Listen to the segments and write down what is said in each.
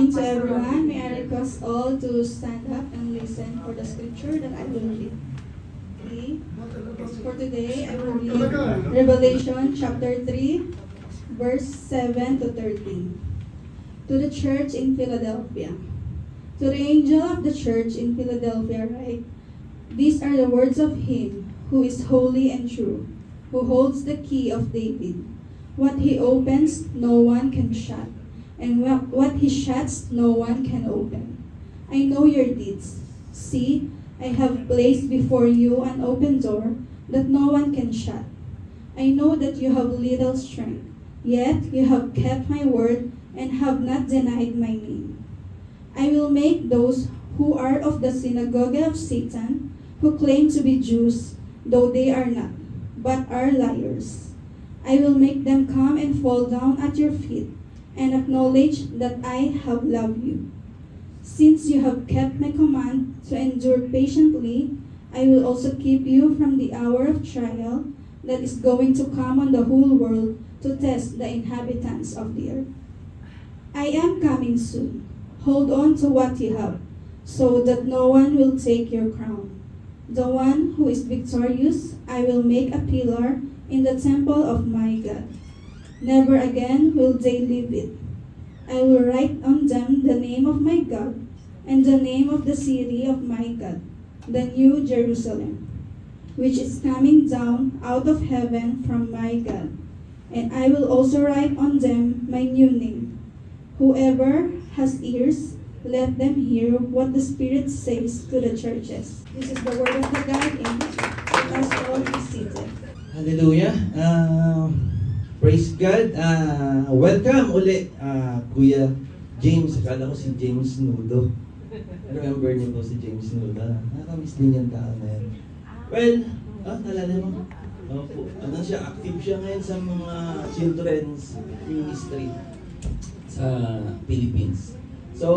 morning to everyone. May I request all to stand up and listen for the scripture that I will read. Okay. For today, I will read Revelation chapter 3, verse 7 to 13. To the church in Philadelphia. To the angel of the church in Philadelphia write, these are the words of him who is holy and true, who holds the key of David. What he opens, no one can shut, and what he shuts, no one can open. I know your deeds. See, I have placed before you an open door that no one can shut. I know that you have little strength, yet you have kept my word and have not denied my name. I will make those who are of the synagogue of Satan, who claim to be Jews, though they are not, but are liars. I will make them come and fall down at your feet and acknowledge that I have loved you. Since you have kept my command to endure patiently, I will also keep you from the hour of trial that is going to come on the whole world to test the inhabitants of the earth. I am coming soon. Hold on to what you have, so that no one will take your crown. The one who is victorious, I will make a pillar in the temple of my God. Never again will they leave it. I will write on them the name of my God and the name of the city of my God, the New Jerusalem, which is coming down out of heaven from my God. And I will also write on them my new name. Whoever has ears, let them hear what the Spirit says to the churches. This is the word of the God in Let us all be seated. Hallelujah. Praise God. Welcome uli, Kuya James. Akala ko si James Nudo. Remember niyo po si James Nudo? Nakamiss din yung tao na yan. Well, nalala mo? Opo. Ano siya? Active siya ngayon sa mga children's ministry sa Philippines. So,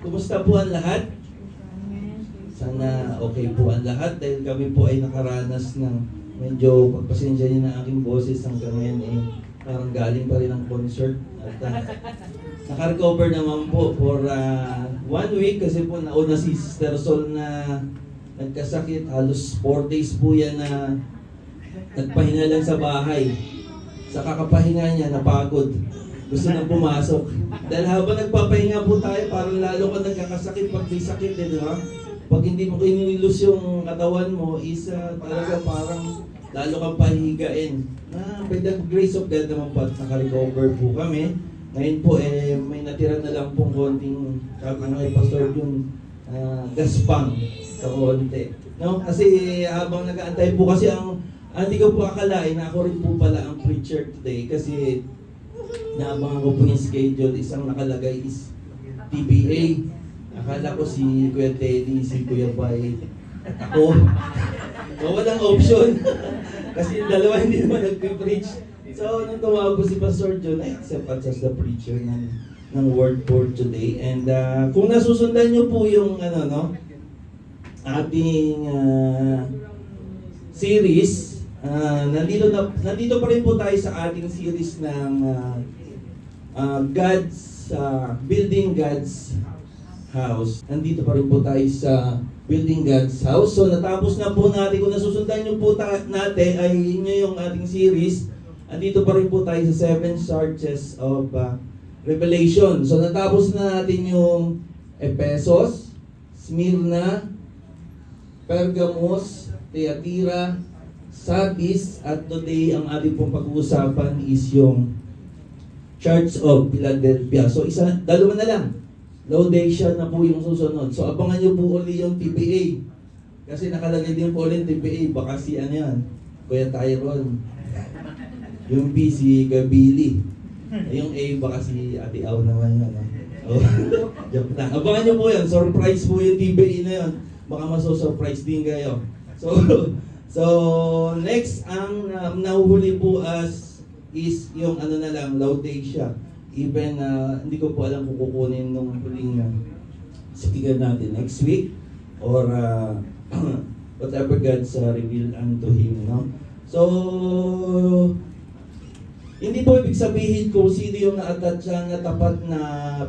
kumusta po ang lahat? Sana okay po ang lahat dahil kami po ay nakaranas ng medyo pagpasensya niyo na aking boses hanggang ngayon parang galing pa rin ang concert at naka-recover naman po for 1 week kasi po nauna si Sister Sol na nagkasakit, halos 4 days po yan na nagpahinga lang sa bahay. Sa kakapahinga niya, napagod. Gusto nang pumasok. Dahil habang nagpapahinga po tayo, parang lalo ka nagkakasakit pag may sakit, di ba? Pag hindi mo kinilus yung katawan mo, talaga parang lalo kang pahihigain. By the grace of God naman po at naka-recover po kami. Ngayon po may natira na lang pong konting, sabi nga kay Pastor Jun, gaspang sa konti. No? Kasi habang nag-aantay po kasi hindi ko po akalain na ako rin po pala ang preacher today kasi naabangan ko po yung schedule, isang nakalagay is TBA. Akala ko si Kuya Teddy, si Kuya Bay, ako. So, walang option. Kasi yung dalawa hindi naman nag-preach. So, nung tumawag po si Pastor John, I accept as the preacher ng word for today. And kung nasusundan nyo po yung ating series, nandito pa rin po tayo sa ating series ng Building God's House. Nandito pa rin po tayo sa Building God's House. So natapos na po natin, kung nasusundan nyo po natin ay inyo yung ating series. Nandito pa rin po tayo sa 7 churches of Revelation. So natapos na natin yung Ephesus, Smyrna, Pergamos, Thyatira, Sardis, at today ang ating pong pag-uusapan is yung Church of Philadelphia. So dalawa na lang. Laodicea na po yung susunod. So abangan nyo po uli yung TPA. Kasi nakalagay din po ulit TPA. Baka si yan, Kuya Tyrone. Yung B si Gabili. Yung A baka si Ate Au naman yan. Joke lang. Abangan nyo po yan. Surprise po yung TPA na yun. Baka maso-surprise din kayo. So next ang nahuhuli po is yung Laodicea. Even hindi ko po alam kung kukunin nung huling speaker natin next week or whatever God's revealed unto him, no? So Hindi po ibig sabihin kung sino yung na tapat na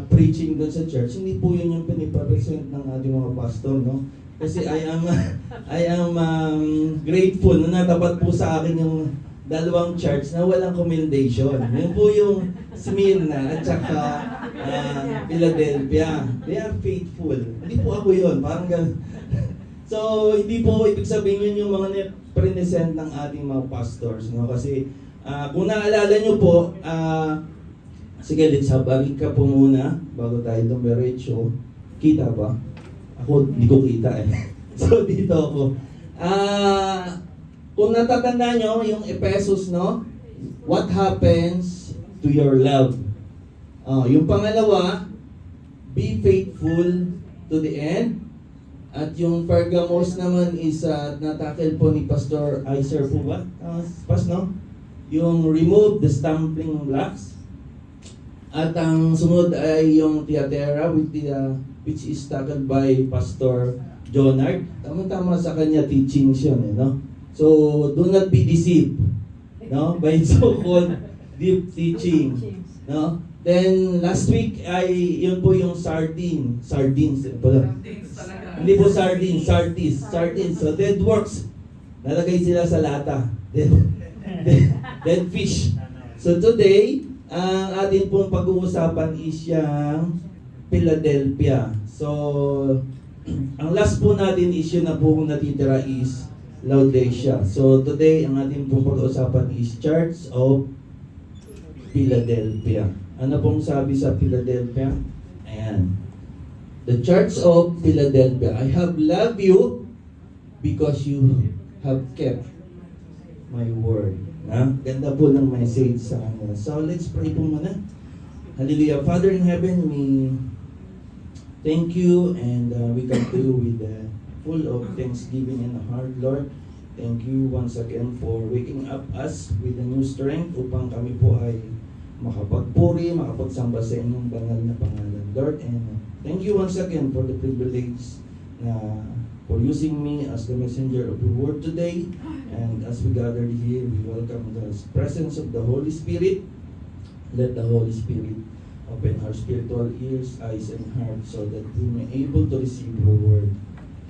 preaching doon sa church. Hindi po yun yung pinipresent ng ating mga pastor, no? Kasi I am grateful na natapat po sa akin yung dalawang church na walang commendation. Yun po yung Smyrna at saka Philadelphia. They are faithful. Hindi po ako yun. Parang ganun. So, hindi po ibig sabihin yun yung mga present ng ating mga pastors, no? Kasi kung naalala nyo po, sige, let's have a recap po muna bago tayo dumiretso. Kita ba? Ako, hindi ko kita eh. So, dito ako. Kung natatanda nyo, yung Ephesus, no? What happens to your love? Yung pangalawa, be faithful to the end. At yung Pergamos naman is natakil po ni Pastor Iser po ba? Pas, no? Yung remove the stumbling blocks. At ang sunod ay yung Thyatira which is tackled by Pastor Jonard. Tama-tama sa kanya teachings yun, no? So, do not be deceived, no? By so-called deep teaching, no? Then, last week ay yun po yung sardines. Hindi po sardines. So, dead works. Nalagay sila sa lata. Dead fish. So today, ang atin pong pag-uusapan is yung Philadelphia. So, ang last po natin issue na po natitira is Laodicea. So today, ang atin pong pag-uusapan is Church of Philadelphia. Ano pong sabi sa Philadelphia? Ayan. The Church of Philadelphia. I have loved you because you have kept my word. Ganda po ng message sa kanila. So let's pray po muna. Hallelujah. Father in heaven, we thank you and we come to you with full of thanksgiving in the heart, Lord. Thank you once again for waking up us with a new strength upang kami po ay makapagpuri, makapagsamba sa inyong banal na pangalan, Lord. And thank you once again for the privilege na for using me as the messenger of your word today. And as we gathered here, we welcome the presence of the Holy Spirit. Let the Holy Spirit open our spiritual ears, eyes, and hearts so that we may able to receive your word.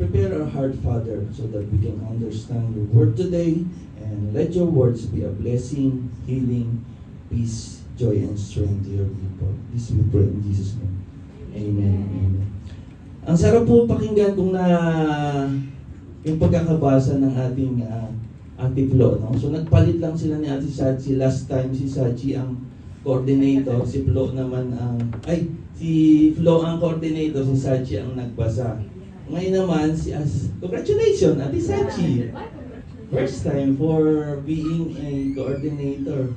Prepare our heart, Father, so that we can understand your word today. And let your words be a blessing, healing, peace, joy, and strength to your people. This we pray in Jesus' name. Amen. Amen. Ang sarap po pakinggan kung yung pagkakabasa ng ating Ate Flo, no? So nagpalit lang sila ni Ate Sachi. Last time si Sachi ang coordinator, si Flo naman si Flo ang coordinator, si Sachi ang nagbasa. Ngayon naman congratulations Ate Sachi. First time for being a coordinator.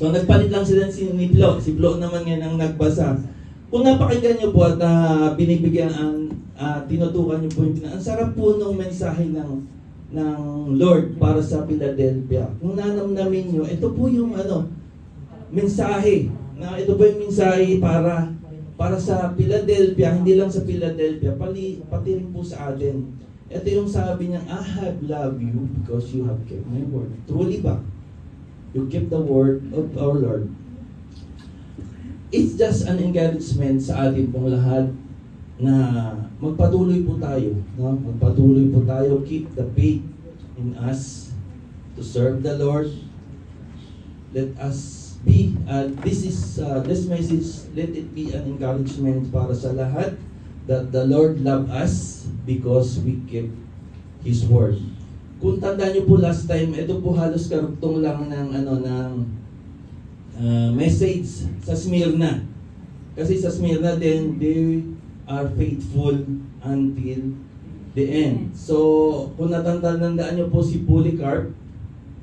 So nagpalit lang sila ni Flo. Si Flo naman ngayon ang nagbasa. Kung napakinggan nyo po at binibigyan tinutukan nyo po ang sarap po ng mensahe ng Lord para sa Philadelphia. Kung nanamnamin nyo, ito po yung mensahe. Ito po yung mensahe para sa Philadelphia, hindi lang sa Philadelphia, pati rin po sa atin. Ito yung sabi niya, I have loved you because you have kept my word. Truly ba? You kept the word of our Lord. It's just an encouragement sa atin pong lahat na magpatuloy po tayo. No? Magpatuloy po tayo. Keep the faith in us to serve the Lord. Let us be, this message, let it be an encouragement para sa lahat that the Lord love us because we keep His word. Kung tandaan niyo po last time, ito po halos karugtong lang ng message sa Smyrna. Kasi sa Smyrna din, they are faithful until the end. So, kung natandaan niyo po si Polycarp,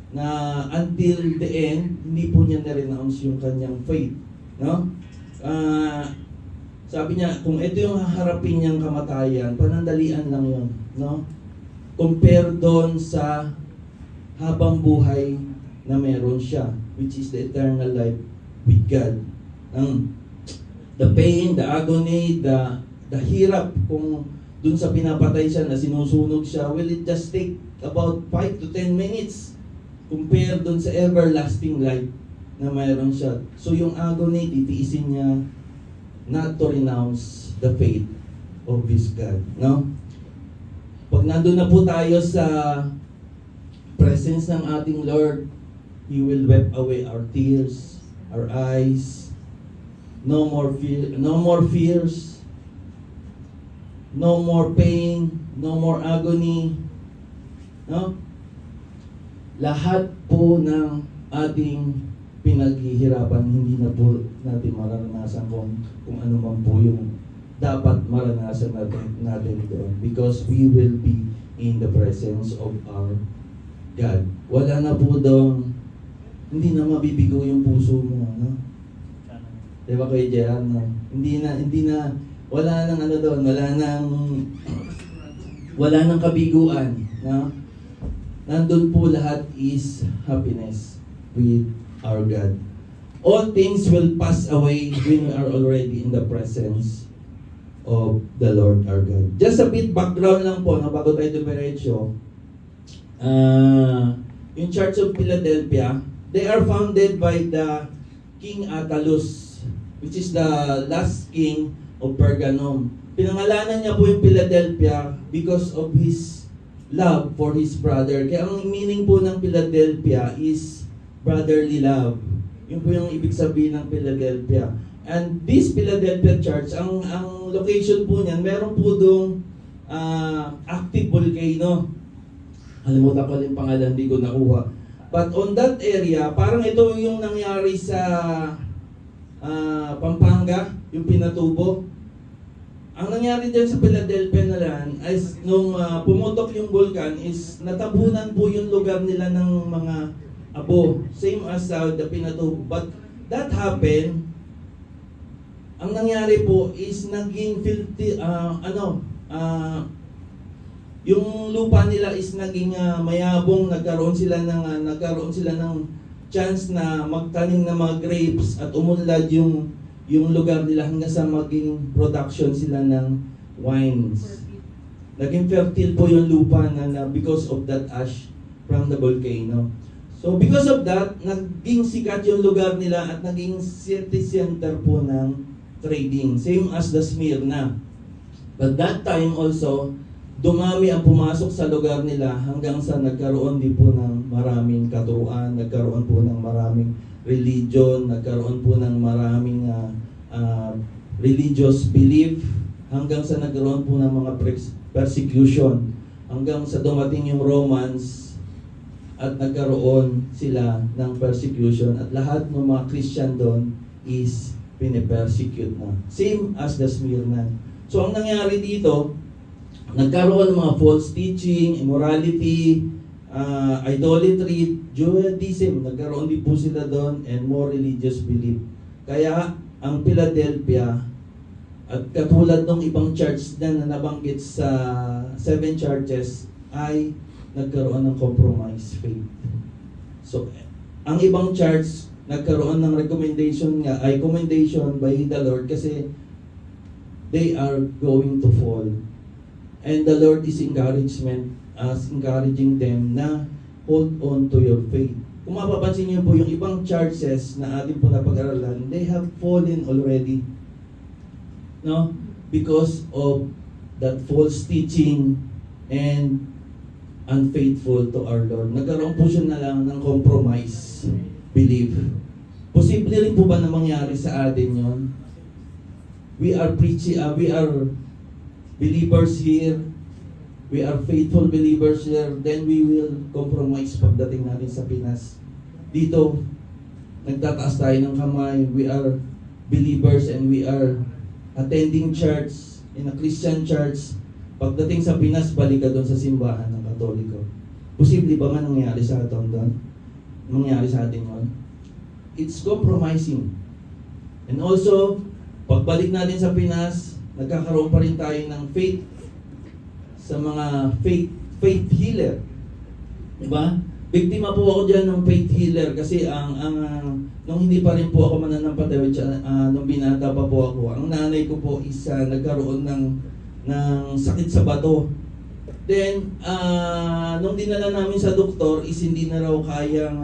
na until the end, hindi po niya na-renounce yung kanyang faith. No? Sabi niya, kung ito yung haharapin niyang kamatayan, panandalian lang yun. No? Compare doon sa habang buhay na meron siya, which is the eternal life with God. The pain, the agony, the hirap, kung dun sa pinapatay siya na sinusunog siya, will it just take about 5 to 10 minutes compare dun sa everlasting life na mayroon siya. So yung agony, titiisin niya not to renounce the faith of his God. No? Pag nandun na po tayo sa presence ng ating Lord, He will wipe away our tears, our eyes. No more fear, no more fears, no more pain, no more agony. No? Lahat po ng ating pinaghihirapan, hindi na po natin mararanasan kung ano man po yung dapat maranasan natin doon. Because we will be in the presence of our God. Wala na po doon, hindi na mabibigo yung puso mo. No? Diba Kuya JR? No? Hindi na, wala nang ano doon, wala nang kabiguan. No? Nandun po lahat is happiness with our God. All things will pass away when we are already in the presence of the Lord our God. Just a bit background lang po, bago tayo dumiretso. Yung Church of Philadelphia, they are founded by the King Attalus, which is the last king of Pergamum. Pinangalanan niya po yung Philadelphia because of his love for his brother. Kaya ang meaning po ng Philadelphia is brotherly love. Yun po yung ibig sabihin ng Philadelphia. And this Philadelphia Church, ang location po niyan, meron po doong active volcano. Halimutan ko yung pangalan, hindi ko nakuha. But on that area, parang ito yung nangyari sa Pampanga, yung pinatubo. Ang nangyari dyan sa Philadelphia na lang, is nung pumutok yung vulkan, is natabunan po yung lugar nila ng mga abo. Same as the pinatubo. But that happened, ang nangyari po is naging filthy, yung lupa nila is naging mayabong, nagkaroon sila ng chance na magtanim ng mga grapes at umunlad yung lugar nila hanggang sa maging production sila ng wines. Naging fertile po yung lupa na because of that ash from the volcano. So because of that, naging sikat yung lugar nila at naging city center po ng trading. Same as the Smyrna. But that time also, dumami ang pumasok sa lugar nila hanggang sa nagkaroon din po ng maraming katuruan, nagkaroon po ng maraming religion, nagkaroon po ng maraming religious belief, hanggang sa nagkaroon po ng mga persecution, hanggang sa dumating yung Romans at nagkaroon sila ng persecution at lahat ng mga Christian doon is pinipersecute na. Same as the Smyrna. So ang nangyari dito, nagkaroon ng mga false teaching, immorality, idolatry, Judaism, nagkaroon din po sila doon, and more religious belief. Kaya ang Philadelphia, at katulad ng ibang church na nabanggit sa 7 churches, ay nagkaroon ng compromise faith. So, ang ibang church, nagkaroon ng commendation by the Lord kasi they are going to fall. And the Lord is encouraging them na hold on to your faith. Kung mapapansin niyo po yung ibang churches na ating po napag-aralan, they have fallen already. No? Because of that false teaching and unfaithful to our Lord. Nagkaroon po siya na lang ng compromise belief. Posible rin po ba na mangyari sa atin yon? We are believers here, we are faithful believers here, then we will compromise pagdating natin sa Pinas. Dito, nagtataas tayo ng kamay, we are believers and we are attending church, in a Christian church. Pagdating sa Pinas, balik ka doon sa simbahan ng Katoliko. Posible ba man nangyari sa atin doon? Mangyari sa atin yun? It's compromising. And also, pagbalik natin sa Pinas, nagkakaroon pa rin tayo ng faith sa mga faith healer. Diba? Biktima po ako dyan ng faith healer kasi nung hindi pa rin po ako mananampalataya, nung binata pa po ako, ang nanay ko po is nagkaroon ng sakit sa bato. Then, nung dinala namin sa doktor is hindi na raw kayang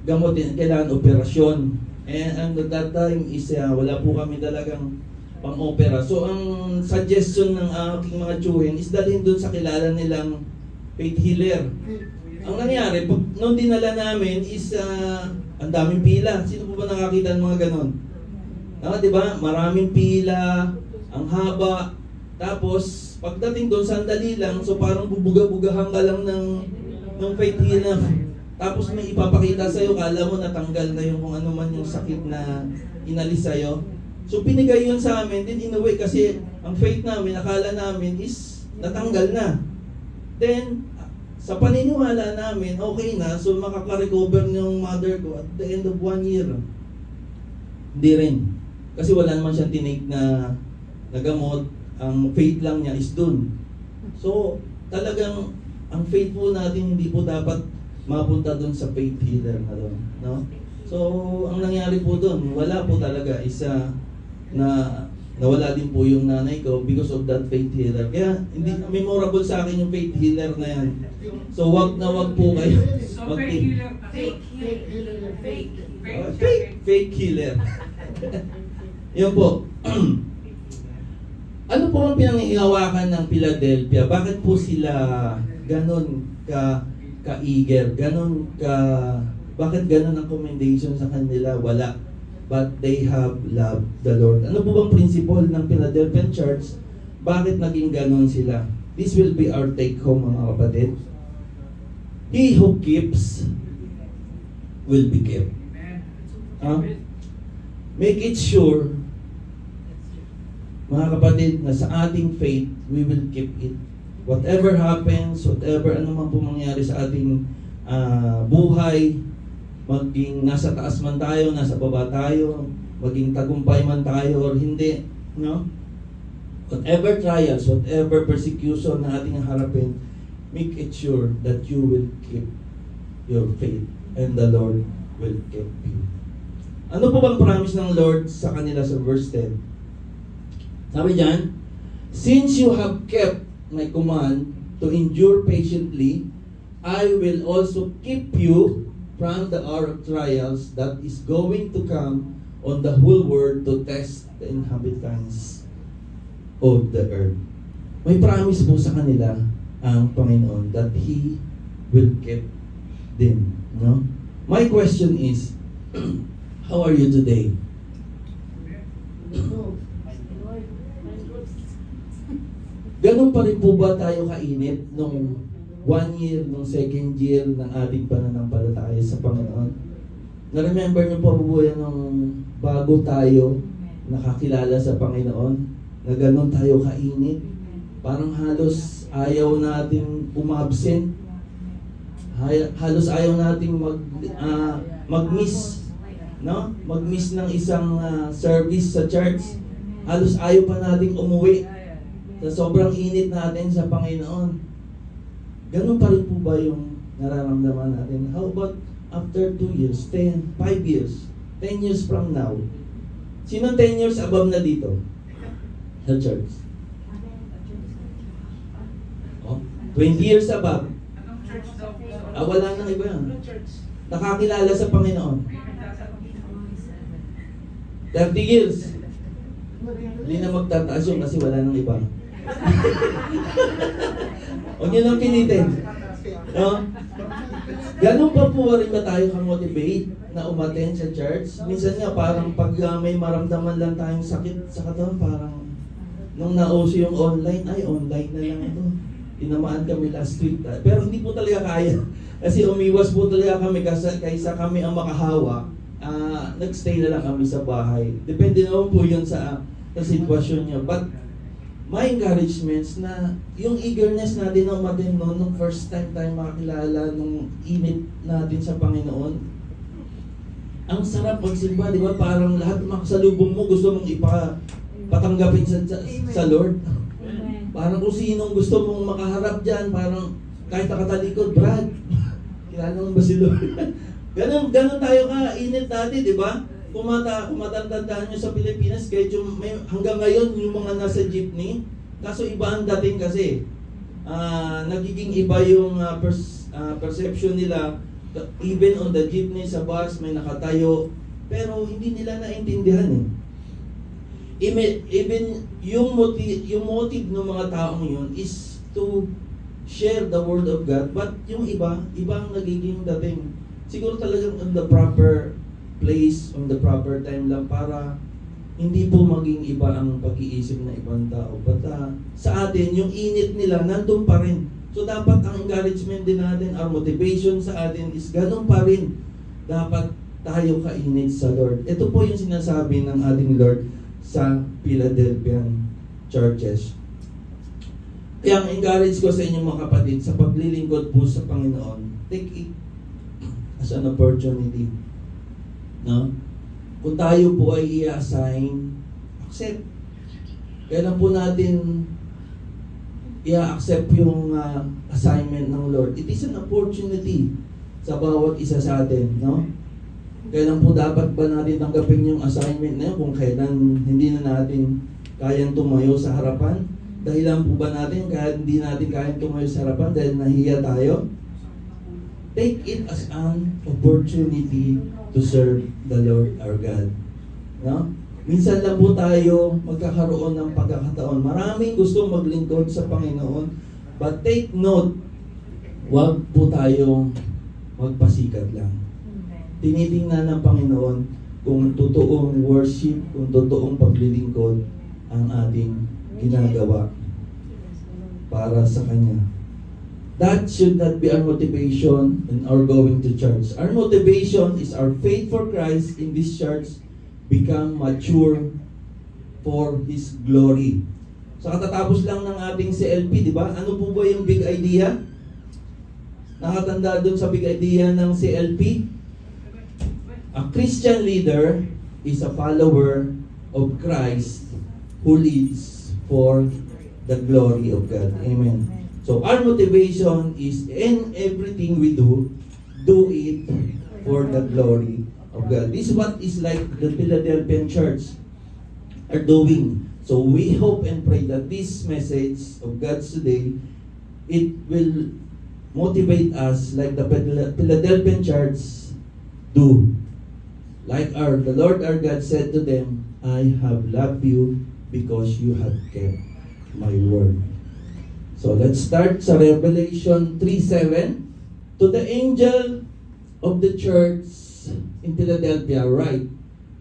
gamutin, kailangan operasyon. And at that time is wala po kami talagang pang-opera. So ang suggestion ng aking mga tiyuhin is dalhin doon sa kilala nilang faith healer. Ang nangyari, pag nung dinala namin is ang daming pila. Sino po ba nakakita ng mga ganon? Di ba? Maraming pila, ang haba. Tapos, pagdating doon, sandali lang, so parang bubuga-bugahan ka lang ng faith healer. Tapos may ipapakita sa'yo, kala mo natanggal na yung kung ano man yung sakit na inalis sa'yo. So pinigay yun sa amin, din in a way, kasi ang faith namin, akala namin is natanggal na. Then, sa paniniwala namin, okay na, so makaka-recover yung mother ko at the end of 1 year. Hindi rin. Kasi wala naman siyang tinake na gamot, ang faith lang niya is dun. So, talagang, ang faith po natin, hindi po dapat mapunta dun sa faith healer na dun. No? So, ang nangyari po dun, wala po talaga isa na nawala din po yung nanay ko because of that faith healer. Kaya hindi memorable sa akin yung faith healer na yan. So wag na wag po kayo. So fake healer. Fake healer. Yun po. Ano po ang pinanghihawakan ng Philadelphia? Bakit po sila ganon ka-eager? Bakit ganon ang commendation sa kanila? Wala. But they have loved the Lord. Ano po bang principle ng Philadelphian Church? Bakit naging ganon sila? This will be our take home, mga kapatid. He who keeps will be kept. Make it sure, mga kapatid, na sa ating faith, we will keep it. Whatever happens, whatever ano man po mangyari sa ating buhay, maging nasa taas man tayo, nasa baba tayo, maging tagumpay man tayo or hindi, no? Whatever trials, whatever persecution na ating harapin, make it sure that you will keep your faith and the Lord will keep you. Ano po bang promise ng Lord sa kanila sa verse 10? Sabi diyan, since you have kept my command to endure patiently, I will also keep you from the hour of trials that is going to come on the whole world to test the inhabitants of the earth. May promise po sa kanila ang Panginoon that He will keep them. No? My question is, how are you today? Ganun pa rin po ba tayo kainit nung 1 year, nung 2nd year ng ating pananampalataya sa Panginoon? Na-remember niyo po po yan nung bago tayo nakakilala sa Panginoon, na ganun tayo kainit. Parang halos ayaw natin umabsent. Halos ayaw natin mag-miss. No? Mag-miss ng isang service sa church. Halos ayaw pa natin umuwi sa sobrang init natin sa Panginoon. Ganun pa rin po ba yung nararamdaman natin? How about after 2 years, 10, 5 years, 10 years from now? Sino 10 years above na dito? Sa church. Oh, 20 years above. Wala nang iba yan. Nakakilala sa Panginoon. 30 years. Hindi na magtataas yun kasi wala nang iba. Huwag nyo nang pilitin. No? Ganun pa po rin ba tayo ka-motivate na umattend sa church? Minsan nga parang pag may maramdaman lang tayong sakit sa katawan, parang nung nauso yung online, ay online na lang ito. Tinamaan kami last week. Pero hindi po talaga kaya. Kasi umiwas po talaga kami kaysa kami ang makahawa. Nagstay na lang kami sa bahay. Depende naman po yun sa sitwasyon niya. But my encouragements na yung eagerness natin na umattend noon nung first time tayo makakilala nung init natin sa Panginoon. Ang sarap magsimba, di ba? Parang lahat ng makasalubong mo gusto mong patanggapin sa Lord. Parang kung sinong gusto mong makaharap dyan, parang kahit nakatalikod, Brad, kilala mo ba si Lord? Ganun tayo ka-init dati, di ba? Kung matatandaan nyo sa Pilipinas, kahit hanggang ngayon yung mga nasa jeepney, kaso iba ang dating kasi. Nagiging iba yung perception nila Even on the jeepney, sa bus, may nakatayo. Pero hindi nila naintindihan eh. Even yung motive ng mga taong yun is to share the word of God, but yung ibang nagiging dating. Siguro talagang on the proper place, on the proper time lang para hindi po maging iba ang pag-iisip ng ibang tao. But sa atin, yung init nila, nandun pa rin. So dapat ang encouragement din natin, our motivation sa atin is ganun pa rin. Dapat tayo kainit sa Lord. Ito po yung sinasabi ng ating Lord sa Philadelphian churches. Kaya ang encourage ko sa inyong mga kapatid, sa paglilingkod po sa Panginoon, take it as an opportunity. No? Kung tayo po ay i-assign, accept. Kaya lang po natin i-accept yung assignment ng Lord. It is an opportunity sa bawat isa sa atin. No? Kailan po dapat ba natin tanggapin yung assignment na yun kung kailan hindi na natin kayang tumayo sa harapan? Dahilan po ba natin kaya hindi natin kayang tumayo sa harapan dahil nahiya tayo? Take it as an opportunity to serve the Lord our God. No? Minsan lang po tayo magkakaroon ng pagkakataon. Maraming gusto maglingkod sa Panginoon, but take note, huwag po tayong magpasikat lang. Tinitingnan ng Panginoon kung totoong worship, kung totoong paglilingkod ang ating ginagawa para sa Kanya. That should not be our motivation in our going to church. Our motivation is our faith for Christ in this church become mature for His glory. So katatapos lang ng ating CLP, di ba? Ano po ba yung big idea? Nakatanda doon sa big idea ng CLP? A Christian leader is a follower of Christ who leads for the glory of God. Amen. So our motivation is in everything we do it for the glory of God. This is what is like the Philadelphian church are doing. So we hope and pray that this message of God today, it will motivate us like the Philadelphian church do. Like the Lord our God said to them, I have loved you because you have kept my word. So let's start sa Revelation 3:7. To the angel of the church in Philadelphia write,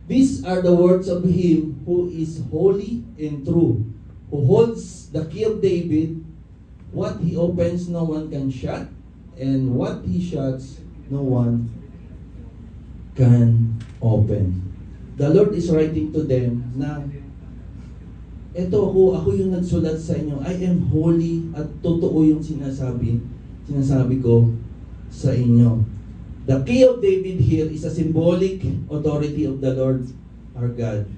these are the words of him who is holy and true, who holds the key of David. What he opens no one can shut, and what he shuts no one can open. The Lord is writing to them na eto ako yung nagsulat sa inyo. I am holy at totoo yung sinasabi ko sa inyo. The key of David here is a symbolic authority of the Lord our God.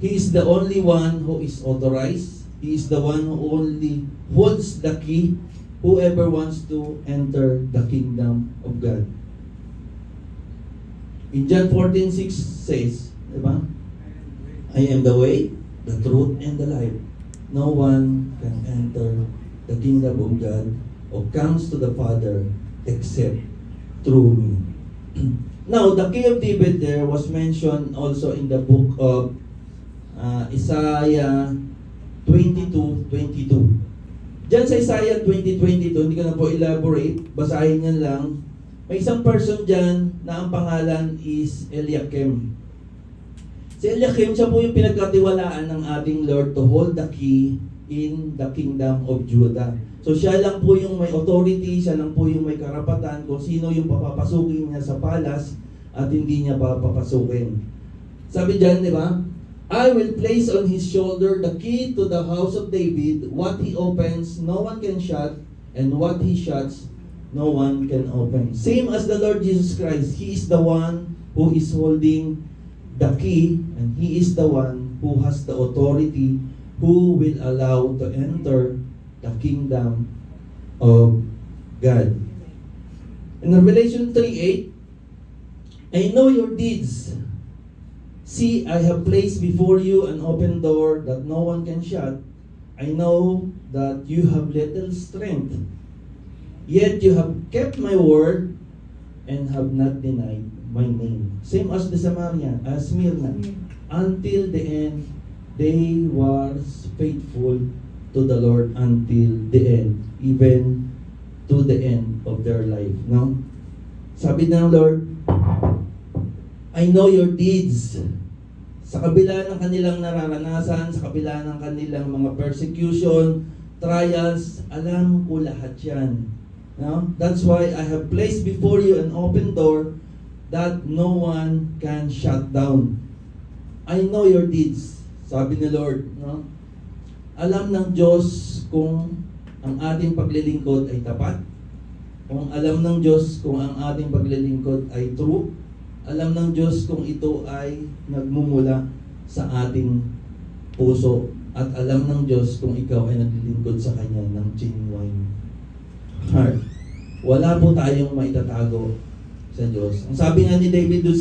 He is the only one who is authorized. He is the one who only holds the key. Whoever wants to enter the kingdom of God. In John 14:6 says, diba? I am the way, the truth, and the life. No one can enter the kingdom of God or comes to the Father except through me. Now, the key of David there was mentioned also in the book of Isaiah 22:22. Diyan sa Isaiah 20:22, hindi ko na po elaborate, basahin niyan lang. May isang person dyan na ang pangalan is Eliakim. Si Eliakim, siya po yung pinagkatiwalaan ng ating Lord to hold the key in the kingdom of Judah. So siya lang po yung may authority, siya lang po yung may karapatan kung sino yung papapasukin niya sa palace at hindi niya papapasukin. Sabi dyan, di ba? I will place on his shoulder the key to the house of David. What he opens, no one can shut, and what he shuts, no one can open. Same as the Lord Jesus Christ, He is the one who is holding the key, and He is the one who has the authority, who will allow to enter the kingdom of God. In Revelation 3:8, I know your deeds. See, I have placed before you an open door that no one can shut. I know that you have little strength. Yet you have kept my word and have not denied my name. Same as the Smyrna. Until the end, they was faithful to the Lord until the end, even to the end of their life. No? Sabi ng Lord, I know your deeds. Sa kabila ng kanilang nararanasan, sa kabila ng kanilang mga persecution, trials, alam ko lahat yan. No? That's why I have placed before you an open door that no one can shut down. I know your deeds, sabi ni Lord. No? Alam ng Diyos kung ang ating paglilingkod ay tapat. Kung alam ng Diyos kung ang ating paglilingkod ay true. Alam ng Diyos kung ito ay nagmumula sa ating puso. At alam ng Diyos kung ikaw ay naglilingkod sa Kanya ng genuine heart. Wala po tayong maitatago sa Diyos. Ang sabi nga ni David doon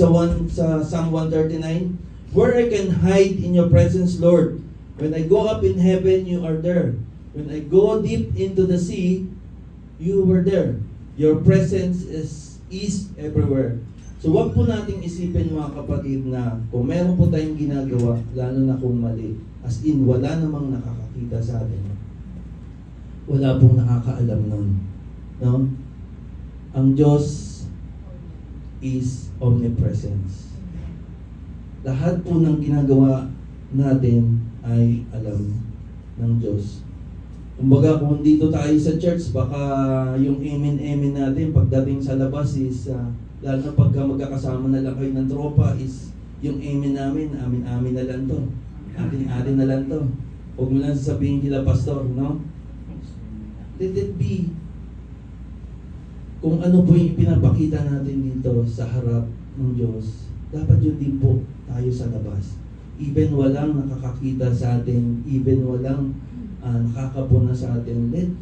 sa Psalm 139, where I can hide in your presence, Lord. When I go up in heaven, you are there. When I go deep into the sea, you were there. Your presence is everywhere. So wag po nating isipin mga kapatid na kung meron po tayong ginagawa, lalo na kung mali, as in wala namang nakakakita sa atin. Wala pong nakakaalam nun. No? Ang Diyos is omnipresence. Lahat po ng ginagawa natin ay alam ng Diyos. Kumbaga kung dito tayo sa church, baka yung amen natin pagdating sa labas is lalo na pagka magkakasama na lang kayo ng tropa is yung amen namin, amin na lang to. Atin na lang to. Huwag mo lang sasabihin kila pastor, no? Let it be. Kung ano po yung pinapakita natin dito sa harap ng Diyos, dapat yun din po tayo sa labas. Even walang nakakakita sa atin, even walang nakakapuna sa atin, let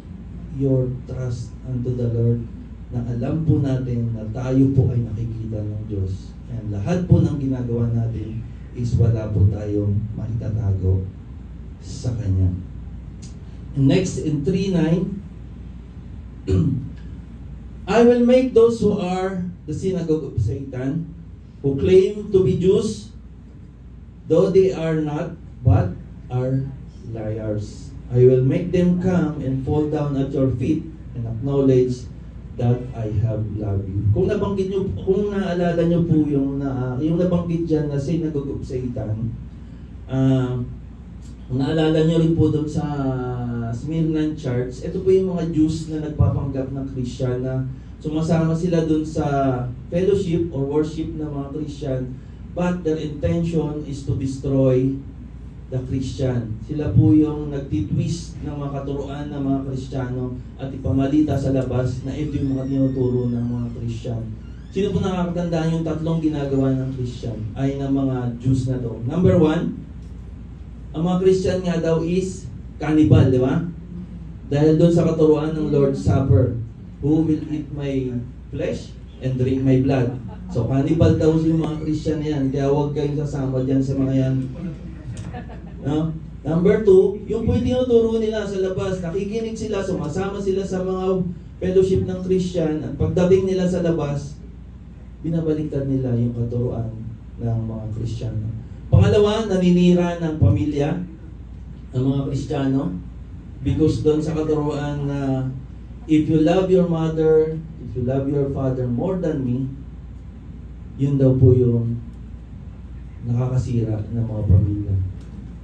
your trust unto the Lord na alam po natin na tayo po ay nakikita ng Diyos. And lahat po ng ginagawa natin is wala po tayong maitatago sa Kanya. And next, in 3:9, I will make those who are the synagogue of Satan, who claim to be Jews, though they are not, but are liars. I will make them come and fall down at your feet and acknowledge that I have loved you. Kung nabanggit nyo, kung naalala nyo po yung nabanggit dyan na synagogue of Satan, kung naalala nyo rin po doon sa Smyrna Church, ito po yung mga Jews na nagpapanggap ng Christian na sumasama sila doon sa fellowship or worship ng mga Christian, but their intention is to destroy the Christian. Sila po yung nagtitwist ng mga katuruan ng mga Kristiyano at ipamalita sa labas na ito yung mga tinuturo ng mga Christian. Sino po nakakatandaan yung tatlong ginagawa ng Christian ay ng mga Jews na to? Number 1, ang mga Christian nga daw is cannibal, di ba? Dahil doon sa katuruan ng Lord's Supper, who will eat my flesh and drink my blood. So cannibal daw yung mga Christian yan, kaya huwag kayong sasama dyan sa mga yan. No? Number 2, yung po yung tinuturo nila sa labas, nakikinig sila, sumasama sila sa mga fellowship ng Christian, at pagdating nila sa labas, binabaliktad nila yung katuruan ng mga Kristiyano. Pangalawa, naninira ng pamilya ng mga Kristiyano, because doon sa katuruan na if you love your mother, if you love your father more than me, yun daw po yung nakakasira ng mga pamilya.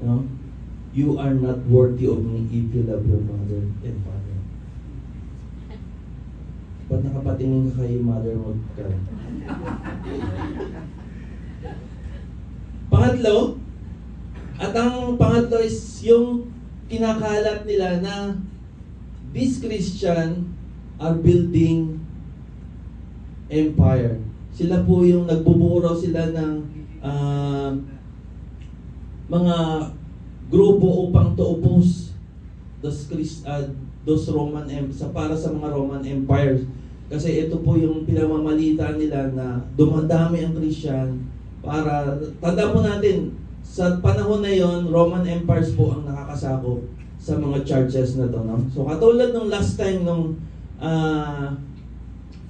No? You are not worthy of me if you love your mother and father. Ba't nakapatingin ka kay mother mo ka? Pangatlo, at ang pangatlo is yung kinakalat nila na these Christian are building empire. Sila po yung nagbuburo sila ng mga grupo upang to oppose those Roman para sa mga Roman empires. Kasi ito po yung pinamamalita nila na dumadami ang Christian para, tanda po natin, sa panahon na yon, Roman empires po ang nakakasakop sa mga churches na to. No? So katulad nung last time nung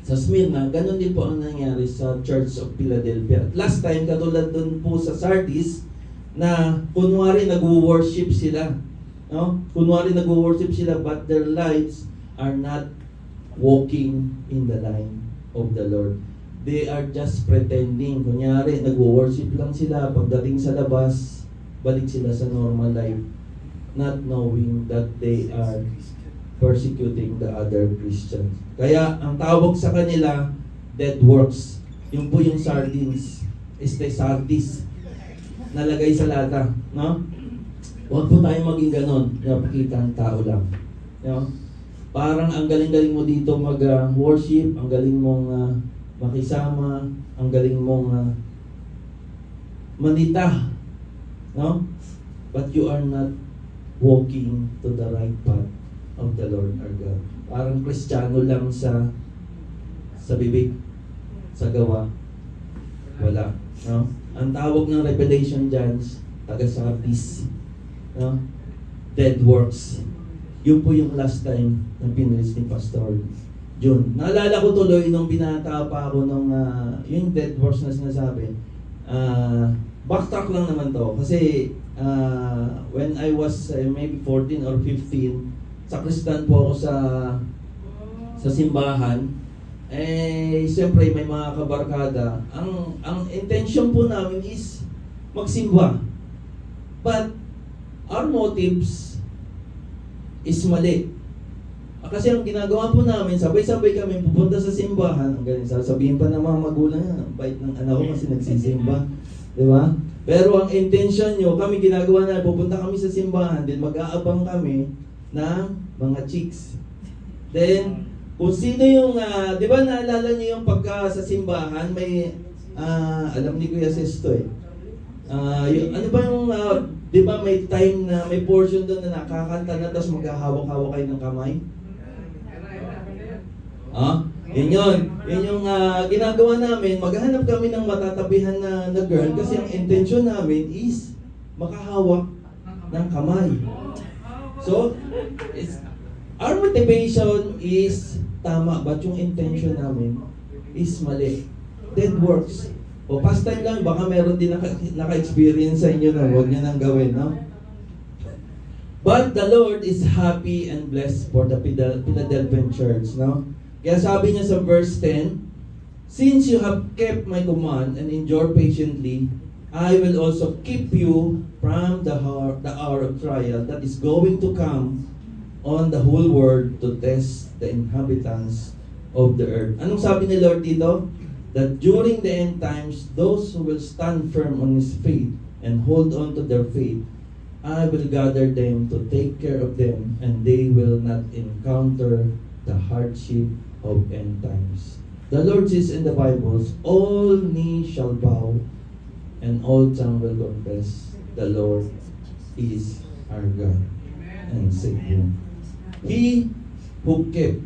sa Smyrna, ganun din po ang nangyari sa Church of Philadelphia. Last time, katulad dun po sa Sardis, na kunwari nag-worship sila. No? Kunwari nag-worship sila, but their lives are not walking in the line of the Lord. They are just pretending. Kunyari, nag-worship lang sila. Pagdating sa labas, balik sila sa normal life, not knowing that they are persecuting the other Christians. Kaya ang tawag sa kanila, dead works. Yung po yung sardines, sardis, nalagay sa lata. No? Huwag po tayo maging ganon. Napakita ang tao lang. No? Parang ang galing-galing mo dito mag-worship, ang galing mong makisama, ang galing mong manita. No? But you are not walking to the right path of the Lord our God. Parang Kristiyano lang sa bibig, sa gawa, wala. No? Ang tawag ng Revelation dyan, taga-Sardis, no? Dead works. Yun po yung last time na pinilis ni Pastor June. Naalala ko tuloy nung binata pa ako nung yung dead works na sinasabi. Backtrack lang naman to. Kasi when I was maybe 14 or 15, sakristan po ako sa simbahan. Siyempre may mga kabarkada. Ang intention po namin is magsimba. But our motives is mali. Kasi ang ginagawa po namin, sabay-sabay kami pupunta sa simbahan. Ang galing, sasabihin pa ng mga magulang yan, ang bait ng anak ko kasi nagsisimba. Di ba? Pero ang intention nyo, kami ginagawa na, pupunta kami sa simbahan, then mag-aabang kami ng mga chicks. Then, kung sino yung, di ba naalala nyo yung pagka sa simbahan, may, alam ni Kuya Sesto ano ba yung, di ba may time na, may portion doon na nakakanta na, tapos maghahawak-hawak kayo ng kamay? Yun yun. Yun yung ginagawa namin, maghanap kami ng matatabihan na girl kasi ang intention namin is makahawak ng kamay. So, our motivation is tama, but yung intention namin is mali. Dead works. O pastime lang, baka meron din naka-experience sa inyo na huwag niya nang gawin, no? But the Lord is happy and blessed for the Philadelphian church, no? Kaya sabi niya sa verse 10, since you have kept my command and endure patiently, I will also keep you from the hour of trial that is going to come on the whole world to test the inhabitants of the earth. Anong sabi ni Lord dito? That during the end times, those who will stand firm on His faith and hold on to their faith, I will gather them to take care of them, and they will not encounter the hardship of end times. The Lord says in the Bible, all knee shall bow, and all tongue will confess the Lord is our God and Savior. He who keeps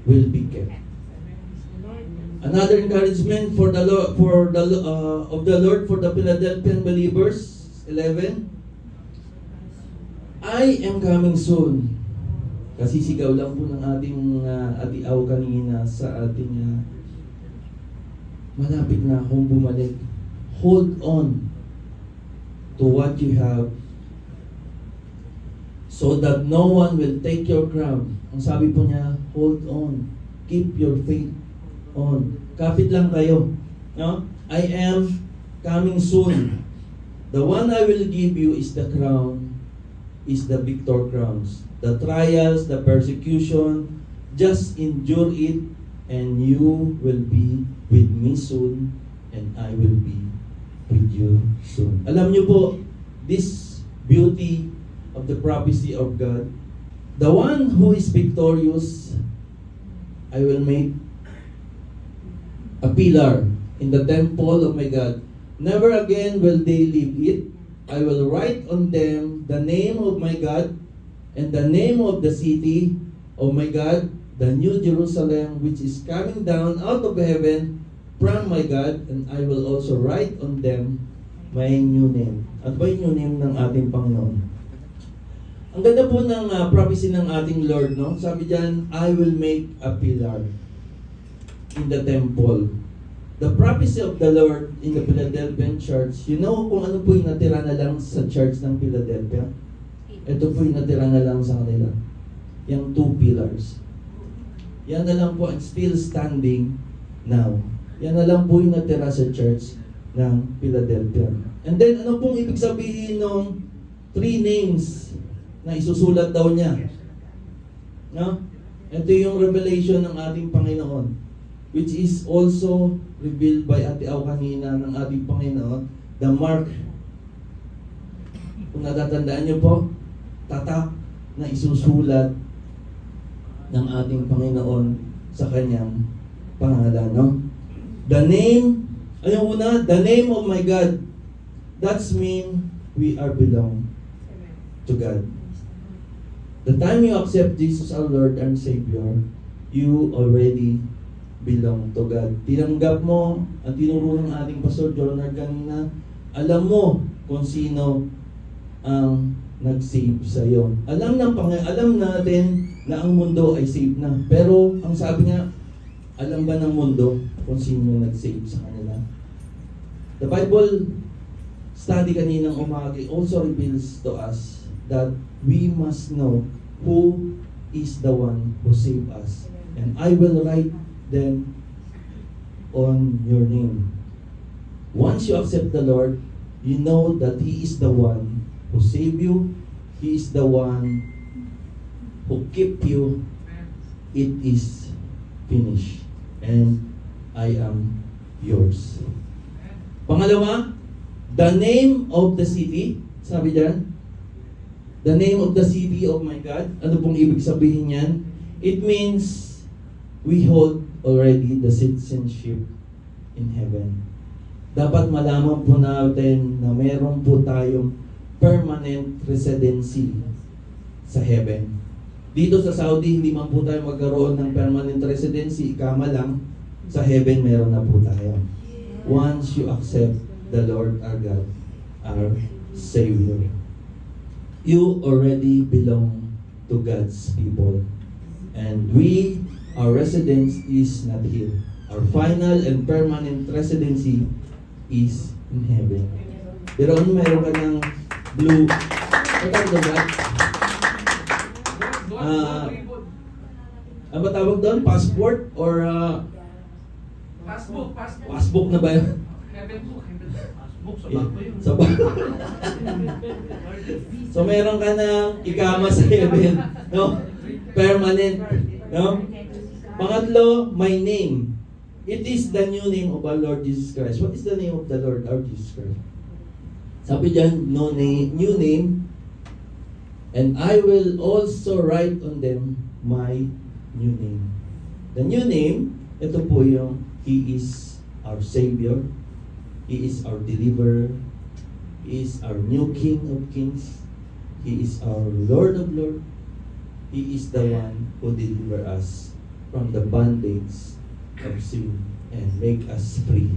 will be kept. Another encouragement for the Lord, of the Lord for the Philadelphian believers, 11. I am coming soon. Kasisigaw lang po ng ating atiaw kanina sa ating malapit na akong bumalik. Hold on to what you have so that no one will take your crown. Ang sabi po niya, hold on. Keep your faith on. Kapit lang kayo. No? I am coming soon. The one I will give you is the crown, is the victor crowns. The trials, the persecution, just endure it, and you will be with me soon, and I will be with you soon. Alam niyo po, this beauty of the prophecy of God, the one who is victorious, I will make a pillar in the temple of my God. Never again will they leave it. I will write on them the name of my God and the name of the city of my God, the new Jerusalem, which is coming down out of heaven from my God, and I will also write on them my new name. At ba yung new name ng ating Panginoon? Ang ganda po ng prophecy ng ating Lord, no? Sabi diyan, I will make a pillar in the temple. The prophecy of the Lord in the Philadelphian church, you know kung ano po yung natira na lang sa church ng Philadelphia? Ito po yung natira na lang sa kanila. Yung 2 pillars. Yan na lang po, and still standing now. Yan na lang po yung natira sa church ng Philadelphia. And then, ano pong ibig sabihin ng 3 names na isusulat daw niya? No? Ito yung revelation ng ating Panginoon, which is also revealed by Ate Au kanina ng ating Panginoon, the mark. Kung natatandaan niyo po, tatak na isusulat ng ating Panginoon sa kanyang pangalan, no? The name, ano una? The name of my God. That's mean we are belong to God. The time you accept Jesus our Lord and Savior, you already belong to God. Tinanggap mo ang tinuro ng ating Pastor Jonard kanina, alam mo kung sino ang nag-save sa iyo. Alam natin na ang mundo ay saved na. Pero ang sabi nga, alam ba ng mundo kung sino yung nag-save sa kanila? The Bible study kaninang umaga also reveals to us that we must know who is the one who saved us. And I will write them on your name. Once you accept the Lord, you know that He is the one who saved you. He is the one who kept you. It is finished. And I am yours. Pangalawa, the name of the city. Sabi dyan, the name of the city of my God. Ano pong ibig sabihin yan? It means we hold already the citizenship in heaven. Dapat malaman po natin na meron po tayong permanent residency sa heaven. Dito sa Saudi, hindi man po tayo magkaroon ng permanent residency, ikama lang, sa heaven meron na po tayo. Once you accept the Lord our God, our Savior, you already belong to God's people. And our residence is not here. Our final and permanent residency is in heaven. Pero ano, meron ka ng blue, ano ba? Ano ba tawag doon? Passport? Or Passbook. passbook na ba yun? Heaven book. Passbook sa Yeah, bago yun. sa So meron ka ng ikama sa heaven, no? Permanent, no? Pangatlo, my name. It is the new name of our Lord Jesus Christ. What is the name of the Lord our Jesus Christ? Sabi dyan, new name, and I will also write on them my new name. The new name, ito po yung He is our Savior, He is our Deliverer, He is our new King of Kings, He is our Lord of Lords, He is the one who deliver us from the bondage of sin and make us free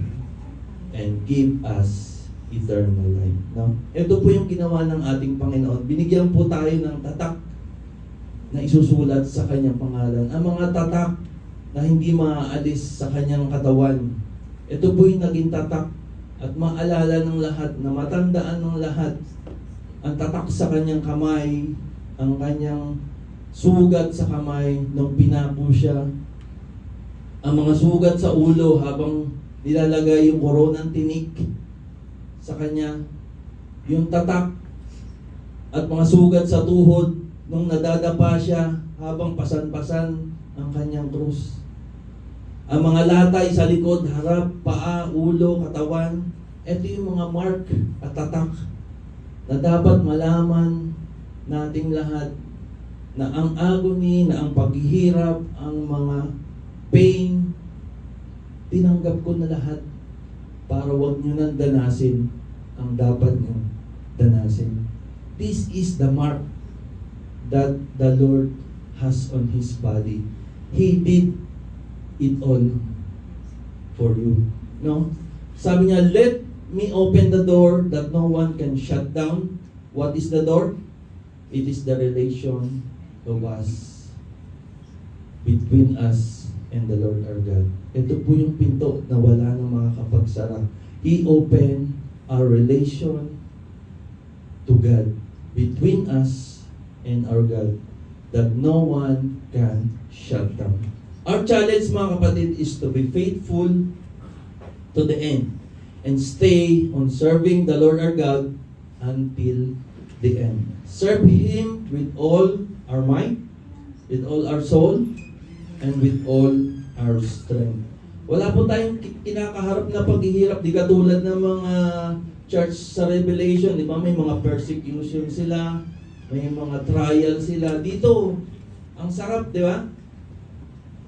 and give us eternal life. No? Ito po yung ginawa ng ating Panginoon. Binigyan po tayo ng tatak na isusulat sa kanyang pangalan. Ang mga tatak na hindi maaalis sa kanyang katawan. Ito po yung naging tatak at maalala ng lahat, na matandaan ng lahat. Ang tatak sa kanyang kamay, ang kanyang sugat sa kamay nung pinapo siya, ang mga sugat sa ulo habang nilalagay yung koronang tinik sa kanya, yung tatak at mga sugat sa tuhod nung nadadapa siya habang pasan-pasan ang kanyang krus. Ang mga latay sa likod, harap, paa, ulo, katawan, ito yung mga mark at tatak na dapat malaman nating lahat na ang agony, na ang paghihirap, ang mga pain, tinanggap ko na lahat para wag nyo nang danasin ang dapat nyo danasin. This is the mark that the Lord has on His body. He did it all for you. No? Sabi niya, let me open the door that no one can shut down. What is the door? It is the relation of us, between us and the Lord our God. Ito po yung pinto na wala nang makakapagsara. He opened our relation to God, between us and our God, that no one can shut down. Our challenge, mga kapatid, is to be faithful to the end and stay on serving the Lord our God until the end. Serve Him with all our might, with all our soul, and with all our strength. Wala po tayong kinakaharap na paghihirap, di katulad ng mga church sa Revelation, di ba? May mga persecution sila, may mga trial sila. Dito, ang sarap, di ba?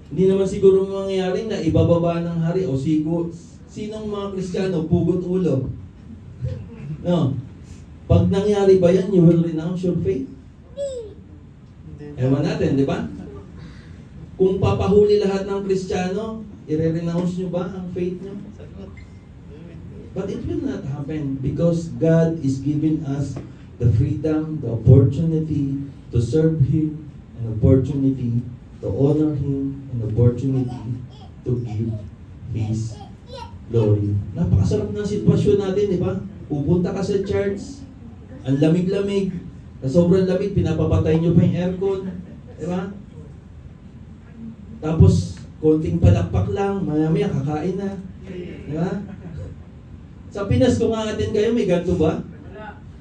Hindi naman siguro mangyayari na ibababa ng hari o sinong mga Kristiyano, pugot ulo. No. Pag nangyari ba yan, you will renounce your faith? Ewan natin, di ba? Kung papahuli lahat ng Kristiyano, i-renounce nyo ba ang faith nyo? But it will not happen because God is giving us the freedom, the opportunity to serve Him, an opportunity to honor Him, an opportunity to give His glory. Napakasarap ng sitwasyon natin, di ba? Pupunta ka sa church, ang lamig-lamig, na sobrang lamig, pinapapatay nyo pa yung aircon, di ba? Tapos, konting palakpak lang, maya-maya kakain na. Di ba? Sa Pinas, kung aatin kayo, may ganito ba?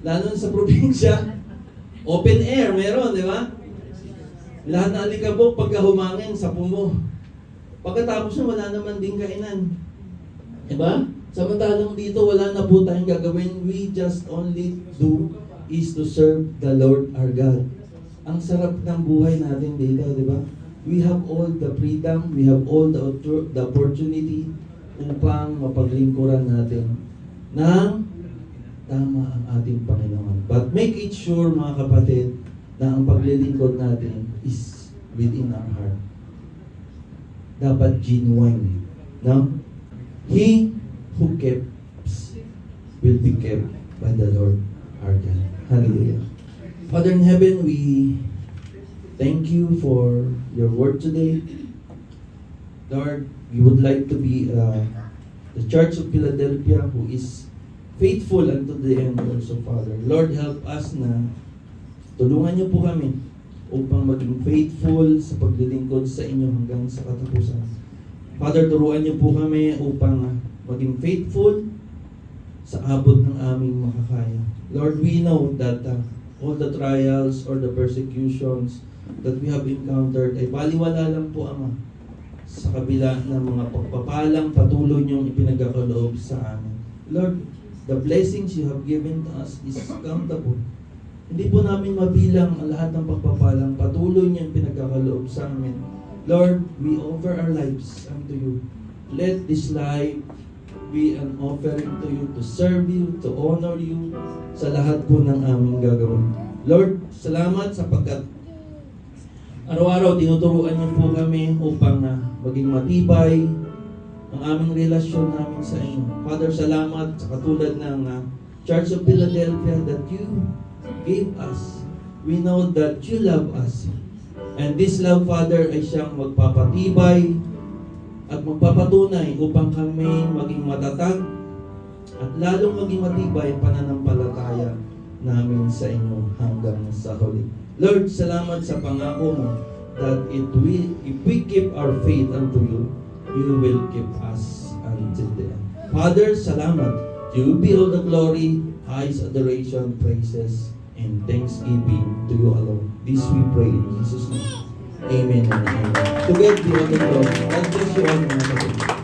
Lalo na sa probinsya, open air, meron, di ba? Lahat na alikabok, pagka humangin, sa pumo. Pagkatapos na, wala naman din kainan. Di ba? Samantalang dito, wala na po tayong gagawin. We just only do is to serve the Lord our God. Ang sarap ng buhay natin dito, di ba? We have all the freedom, we have all the opportunity upang mapaglingkuran natin ng tama ang ating Panginoon. But make it sure, mga kapatid, na ang paglilingkod natin is within our heart. Dapat genuine. No? He who keeps will be kept by the Lord our God. Hallelujah. Father in heaven, we thank you for your word today. Lord, we would like to be the Church of Philadelphia who is faithful unto the end also, Father. Lord, help us na tulungan niyo po kami upang maging faithful sa paglilingkod sa inyo hanggang sa katapusan. Father, turuan niyo po kami upang maging faithful sa abot ng aming makakaya. Lord, we know that all the trials or the persecutions that we have encountered ay baliwala lang po, Ama, sa kabila ng mga pagpapalang patuloy niyong ipinagkakaloob sa amin. Lord, the blessings you have given to us is countable. Hindi po namin mabilang ang lahat ng pagpapalang patuloy niyong pinagkakaloob sa amin. Lord, we offer our lives unto you. Let this life be an offering to you, to serve you, to honor you sa lahat po ng aming gagawin. Lord, salamat sapagkat araw-araw tinuturuan niyo po kami upang maging matibay ang aming relasyon namin sa inyo. Father, salamat sa katulad ng Church of Philadelphia that you gave us. We know that you love us. And this love, Father, ay siyang magpapatibay at magpapatunay upang kami maging matatag at lalong maging matibay ang pananampalataya namin sa inyo hanggang sa huli. Lord, salamat sa pangako mo that if we keep our faith unto you, you will keep us until the end. Father, salamat. To you be all the glory, highest adoration, praises, and thanksgiving to you alone. This we pray in Jesus' name. Amen and amen. To God be all the glory. God bless you all, mga kapatid.